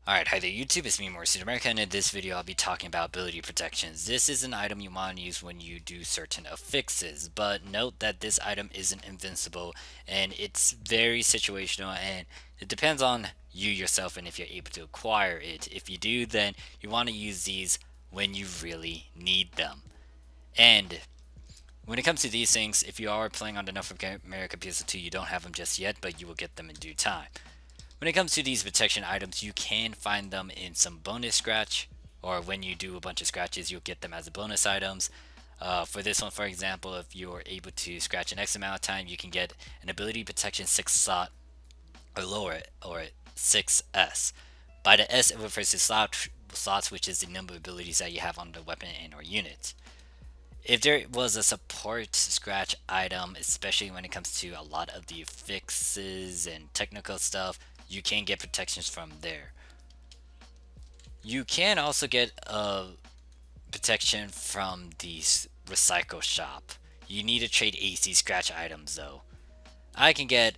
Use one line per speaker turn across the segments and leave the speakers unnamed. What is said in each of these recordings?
Alright, hi there YouTube, it's me Morphsuit America, and in this video I'll be talking about ability protections. This is an item you want to use when you do certain affixes, but note that this item isn't invincible and it's very situational, and it depends on you yourself and if you're able to acquire it. If you do, then you want to use these when you really need them. And when it comes to these things, if you are playing on the North America PSO2, you don't have them just yet, but you will get them in due time. When it comes to these protection items, you can find them in some bonus scratch, or when you do a bunch of scratches, you'll get them as a bonus items. For this one, for example, if you're able to scratch an X amount of time, you can get an ability protection 6 slot or lower, or 6S. By the S, it refers to slots, which is the number of abilities that you have on the weapon and or unit. If there was a support scratch item, especially when it comes to a lot of the fixes and technical stuff, you can get protections from there. You can also get a protection from the recycle shop. You need to trade AC scratch items though. I can get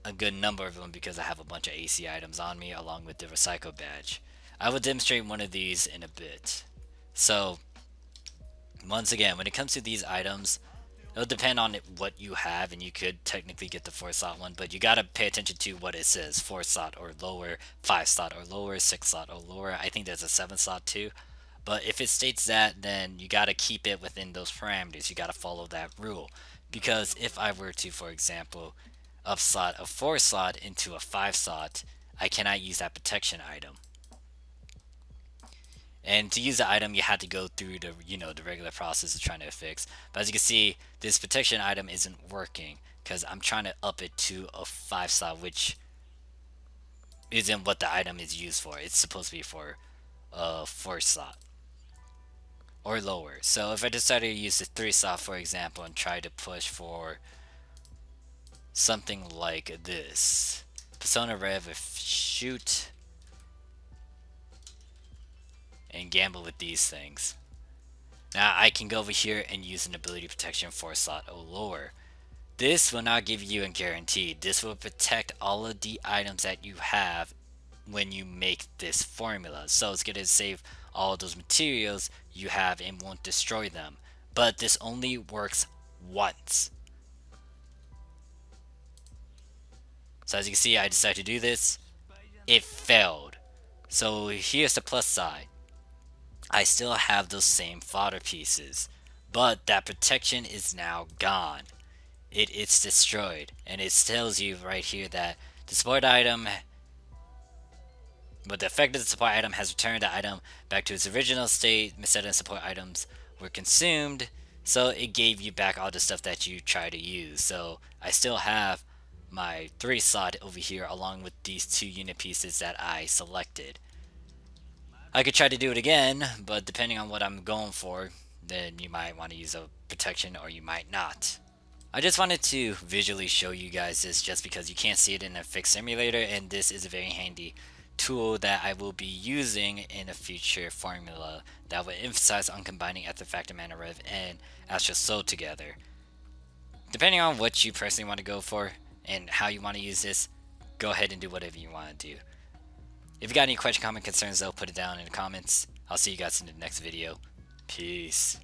a good number of them because I have a bunch of AC items on me along with the recycle badge. I will demonstrate one of these in a bit. So once again, when it comes to these items, it'll depend on what you have, and you could technically get the 4 slot one, but you gotta pay attention to what it says: 4 slot or lower, 5 slot or lower, 6 slot or lower. I think there's a 7 slot too. But if it states that, then you gotta keep it within those parameters. You gotta follow that rule. Because if I were to, for example, upslot a 4 slot into a 5 slot, I cannot use that protection item. And to use the item, you had to go through the regular process of trying to fix. But as you can see, this protection item isn't working because I'm trying to up it to a 5 slot, which isn't what the item is used for. It's supposed to be for a 4 slot or lower. So if I decided to use the 3 slot, for example, and try to push for something like this: Persona Rev shoot and gamble with these things. Now I can go over here and use an ability protection 4 slot or lower. This will not give you a guarantee. This will protect all of the items that you have when you make this formula. So it's going to save all of those materials you have and won't destroy them. But this only works once. So as you can see, I decided to do this. It failed. So here's the plus side. I still have those same fodder pieces, but that protection is now gone. It's destroyed, and it tells you right here that the support item, but the effect of the support item has returned the item back to its original state. Instead of support items were consumed, so it gave you back all the stuff that you try to use. So I still have my 3 slot over here along with these 2 unit pieces that I selected. I could try to do it again, but depending on what I'm going for, then you might want to use a protection or you might not. I just wanted to visually show you guys this just because you can't see it in a fixed simulator, and this is a very handy tool that I will be using in a future formula that will emphasize on combining Artifact Mana Rev and Astral Soul together. Depending on what you personally want to go for and how you want to use this, go ahead and do whatever you want to do. If you got any question, comment, concerns, though, put it down in the comments. I'll see you guys in the next video. Peace.